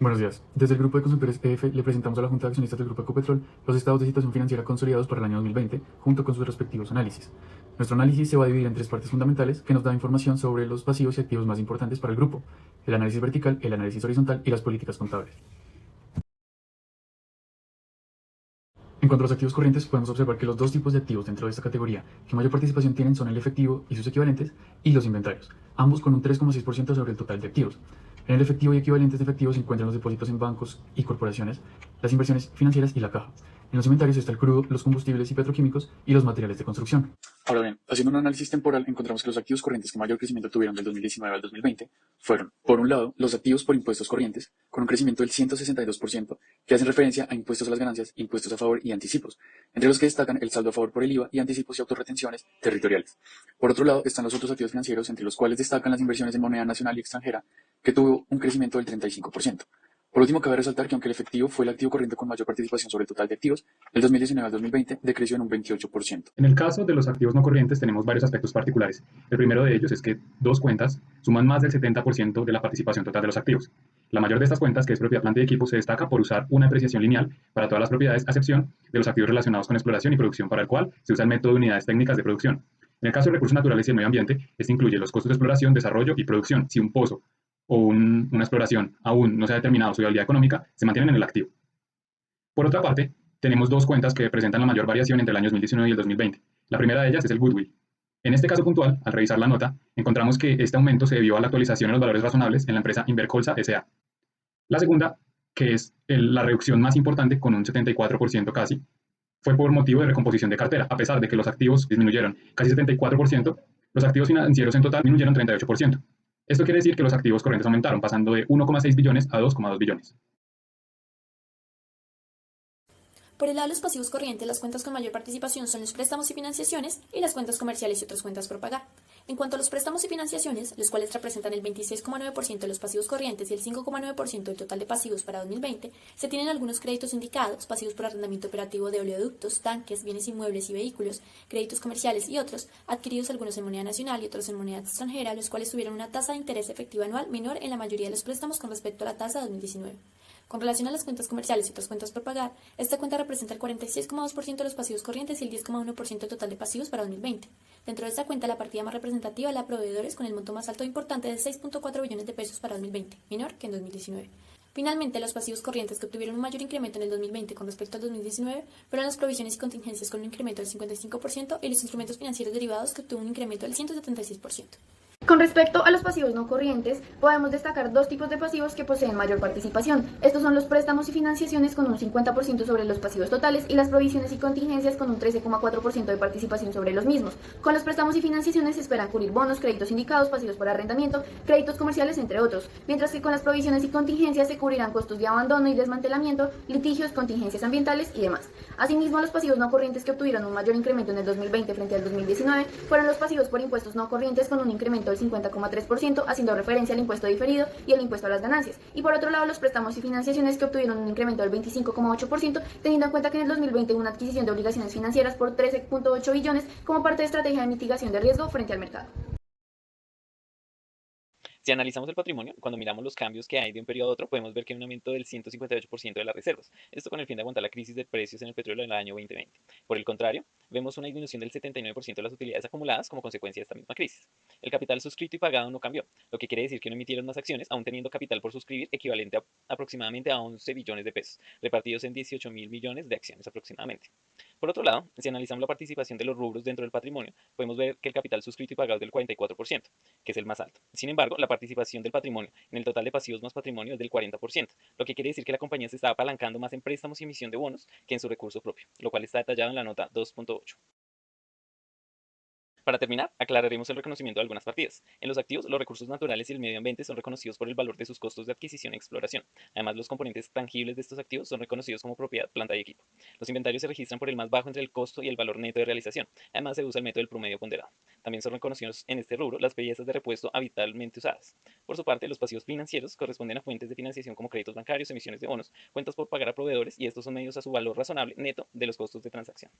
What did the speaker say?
Buenos días. Desde el Grupo de Consumidores EF le presentamos a la Junta de Accionistas del Grupo Ecopetrol los estados de situación financiera consolidados para el año 2020, junto con sus respectivos análisis. Nuestro análisis se va a dividir en tres partes fundamentales que nos dan información sobre los pasivos y activos más importantes para el grupo: el análisis vertical, el análisis horizontal y las políticas contables. En cuanto a los activos corrientes, podemos observar que los dos tipos de activos dentro de esta categoría que mayor participación tienen son el efectivo y sus equivalentes y los inventarios, ambos con un 3,6% sobre el total de activos. En el efectivo y equivalentes de efectivo se encuentran los depósitos en bancos y corporaciones, las inversiones financieras y la caja. En los inventarios está el crudo, los combustibles y petroquímicos y los materiales de construcción. Ahora bien, haciendo un análisis temporal, encontramos que los activos corrientes que mayor crecimiento tuvieron del 2019 al 2020 fueron, por un lado, los activos por impuestos corrientes, con un crecimiento del 162%, que hacen referencia a impuestos a las ganancias, impuestos a favor y anticipos, entre los que destacan el saldo a favor por el IVA y anticipos y autorretenciones territoriales. Por otro lado, están los otros activos financieros, entre los cuales destacan las inversiones en moneda nacional y extranjera, que tuvo un crecimiento del 35%. Por último, cabe resaltar que aunque el efectivo fue el activo corriente con mayor participación sobre el total de activos, el 2019 al 2020 decreció en un 28%. En el caso de los activos no corrientes tenemos varios aspectos particulares. El primero de ellos es que dos cuentas suman más del 70% de la participación total de los activos. La mayor de estas cuentas, que es propiedad, planta y equipo, se destaca por usar una apreciación lineal para todas las propiedades, a excepción de los activos relacionados con exploración y producción, para el cual se usa el método de unidades técnicas de producción. En el caso de recursos naturales y el medio ambiente, este incluye los costos de exploración, desarrollo y producción. Si un pozo o una exploración aún no se ha determinado su viabilidad económica, se mantienen en el activo. Por otra parte, tenemos dos cuentas que presentan la mayor variación entre el año 2019 y el 2020. La primera de ellas es el goodwill. En este caso puntual, al revisar la nota, encontramos que este aumento se debió a la actualización en los valores razonables en la empresa Invercolsa S.A. La segunda, que es la reducción más importante, con un 74% casi, fue por motivo de recomposición de cartera. A pesar de que los activos disminuyeron casi 74%, los activos financieros en total disminuyeron 38%. Esto quiere decir que los activos corrientes aumentaron, pasando de 1,6 billones a 2,2 billones. Por el lado de los pasivos corrientes, las cuentas con mayor participación son los préstamos y financiaciones y las cuentas comerciales y otras cuentas por pagar. En cuanto a los préstamos y financiaciones, los cuales representan el 26,9% de los pasivos corrientes y el 5,9% del total de pasivos para 2020, se tienen algunos créditos indicados: pasivos por arrendamiento operativo de oleoductos, tanques, bienes inmuebles y vehículos, créditos comerciales y otros, adquiridos algunos en moneda nacional y otros en moneda extranjera, los cuales tuvieron una tasa de interés efectiva anual menor en la mayoría de los préstamos con respecto a la tasa de 2019. Con relación a las cuentas comerciales y otras cuentas por pagar, esta cuenta representa el 46,2% de los pasivos corrientes y el 10,1% total de pasivos para 2020. Dentro de esta cuenta, la partida más representativa es la de proveedores, con el monto más alto e importante de 6,4 billones de pesos para 2020, menor que en 2019. Finalmente, los pasivos corrientes que obtuvieron un mayor incremento en el 2020 con respecto al 2019 fueron las provisiones y contingencias, con un incremento del 55%, y los instrumentos financieros derivados, que obtuvo un incremento del 176%. Con respecto a los pasivos no corrientes, podemos destacar dos tipos de pasivos que poseen mayor participación. Estos son los préstamos y financiaciones, con un 50% sobre los pasivos totales, y las provisiones y contingencias, con un 13,4% de participación sobre los mismos. Con los préstamos y financiaciones se esperan cubrir bonos, créditos indicados, pasivos por arrendamiento, créditos comerciales, entre otros, mientras que con las provisiones y contingencias se cubrirán costos de abandono y desmantelamiento, litigios, contingencias ambientales y demás. Asimismo, los pasivos no corrientes que obtuvieron un mayor incremento en el 2020 frente al 2019 fueron los pasivos por impuestos no corrientes, con un incremento del 50,3%, haciendo referencia al impuesto diferido y el impuesto a las ganancias. Y por otro lado, los préstamos y financiaciones, que obtuvieron un incremento del 25,8%, teniendo en cuenta que en el 2020 hubo una adquisición de obligaciones financieras por 13,8 billones como parte de estrategia de mitigación de riesgo frente al mercado. Si analizamos el patrimonio, cuando miramos los cambios que hay de un periodo a otro, podemos ver que hay un aumento del 158% de las reservas. Esto con el fin de aguantar la crisis de precios en el petróleo en el año 2020. Por el contrario, vemos una disminución del 79% de las utilidades acumuladas como consecuencia de esta misma crisis. El capital suscrito y pagado no cambió, lo que quiere decir que no emitieron más acciones, aún teniendo capital por suscribir equivalente a aproximadamente a 11 billones de pesos, repartidos en 18.000 millones de acciones aproximadamente. Por otro lado, si analizamos la participación de los rubros dentro del patrimonio, podemos ver que el capital suscrito y pagado es del 44%, que es el más alto. Sin embargo, la participación del patrimonio en el total de pasivos más patrimonio es del 40%, lo que quiere decir que la compañía se está apalancando más en préstamos y emisión de bonos que en su recurso propio, lo cual está detallado en la nota 2.8. Para terminar, aclararemos el reconocimiento de algunas partidas. En los activos, los recursos naturales y el medio ambiente son reconocidos por el valor de sus costos de adquisición y exploración. Además, los componentes tangibles de estos activos son reconocidos como propiedad, planta y equipo. Los inventarios se registran por el más bajo entre el costo y el valor neto de realización. Además, se usa el método del promedio ponderado. También son reconocidos en este rubro las piezas de repuesto habitualmente usadas. Por su parte, los pasivos financieros corresponden a fuentes de financiación como créditos bancarios, emisiones de bonos, cuentas por pagar a proveedores, y estos son medios a su valor razonable neto de los costos de transacción.